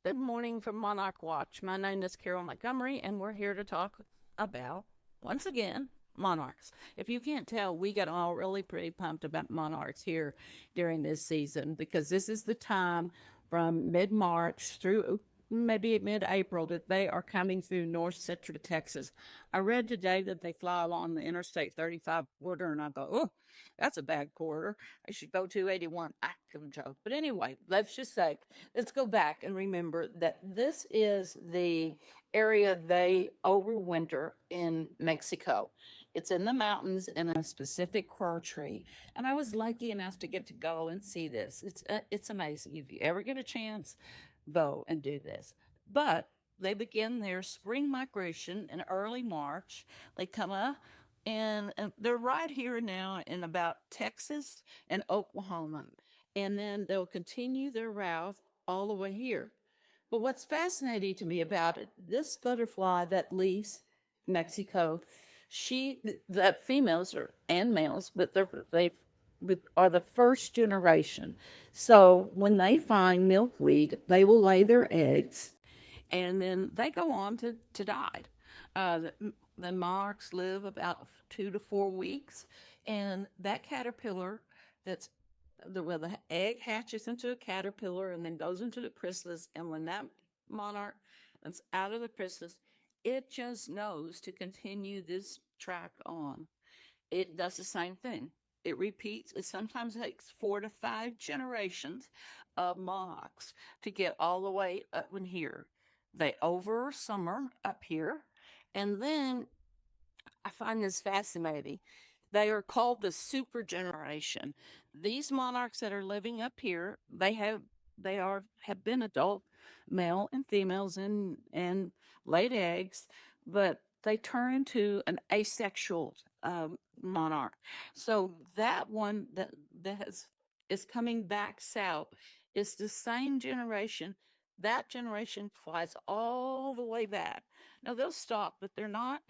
Good morning from Monarch Watch. My name is Carol Montgomery, and we're here to talk about, once again, monarchs. If you can't tell, we got all really pretty pumped about monarchs here during this season because this is the time from mid March through maybe mid April that they are coming through north central Texas. I read today that they fly along the Interstate 35 corridor, and I thought, oh, that's a bad corridor. I should go 281. I can joke. But anyway, let's just say, let's go back and remember that this is the area they overwinter in Mexico. It's in the mountains in a specific fir tree. And I was lucky enough to get to go and see this. It's amazing. If you ever get a chance, go and do this. But they begin their spring migration in early March. They come up and they're right here now in about Texas and Oklahoma. And then they'll continue their route all the way here. But what's fascinating to me about it, this butterfly that leaves Mexico, the females are and males, but they are the first generation. So when they find milkweed, they will lay their eggs, and then they go on to die. The monarchs live about 2 to 4 weeks, and that caterpillar the egg hatches into a caterpillar and then goes into the chrysalis. And when that monarch is out of the chrysalis, it just knows to continue this track on. It does the same thing. It repeats. It sometimes takes 4 to 5 generations of monarchs to get all the way up in here. They over summer up here, and then I find this fascinating. They are called the super generation. These monarchs that are living up here, have been adult male and females and laid eggs, but they turn into an asexual monarch. So that one is coming back south is the same generation. That generation flies all the way back. Now they'll stop, but they're not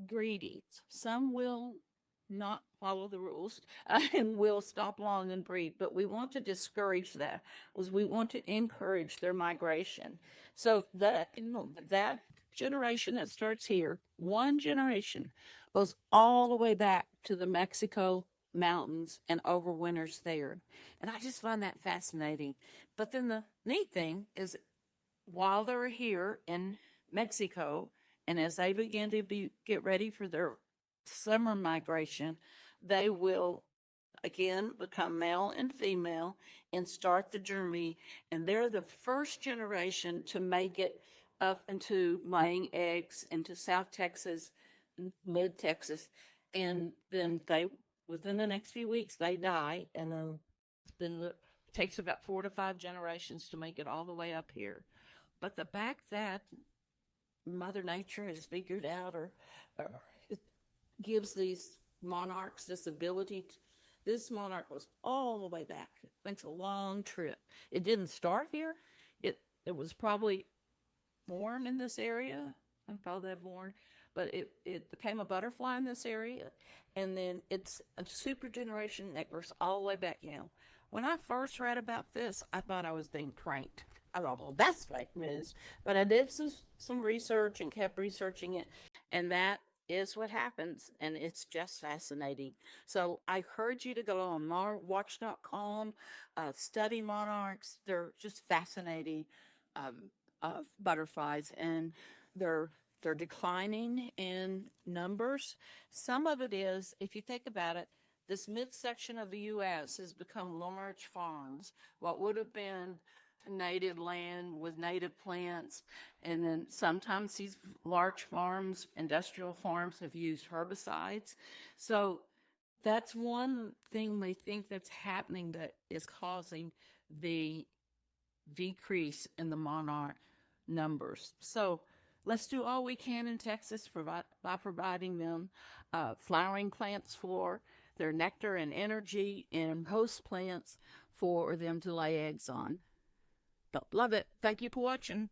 greedy. Some will not follow the rules and will stop long and breed, but we want to discourage that because we want to encourage their migration. So that generation that starts here, one generation goes all the way back to the Mexico mountains and overwinters there. And I just find that fascinating. But then the neat thing is while they're here in Mexico, and as they begin to get ready for their summer migration, they will again become male and female and start the journey. And they're the first generation to make it up into laying eggs into South Texas, mid Texas. And then within the next few weeks, they die. And then it takes about 4 to 5 generations to make it all the way up here. But the fact that Mother Nature has figured out or it gives these monarchs this ability. This monarch was all the way back. It's a long trip. It didn't start here. It was probably born in this area. I call that born, but it became a butterfly in this area, and then it's a super generation that goes all the way back now. When I first read about this, I thought I was being pranked. I thought, well, that's fake news. But I did some research and kept researching it, and that is what happens, and it's just fascinating. So I encourage you to go on watch.com, study monarchs. They're just fascinating butterflies, and they're declining in numbers. Some of it is, if you think about it, this midsection of the U.S. has become large farms. What would have been native land with native plants, and then sometimes these large farms, industrial farms, have used herbicides. So that's one thing they think that's happening that is causing the decrease in the monarch numbers. So let's do all we can in Texas by providing them flowering plants for their nectar and energy, and host plants for them to lay eggs on. Love it. Thank you for watching.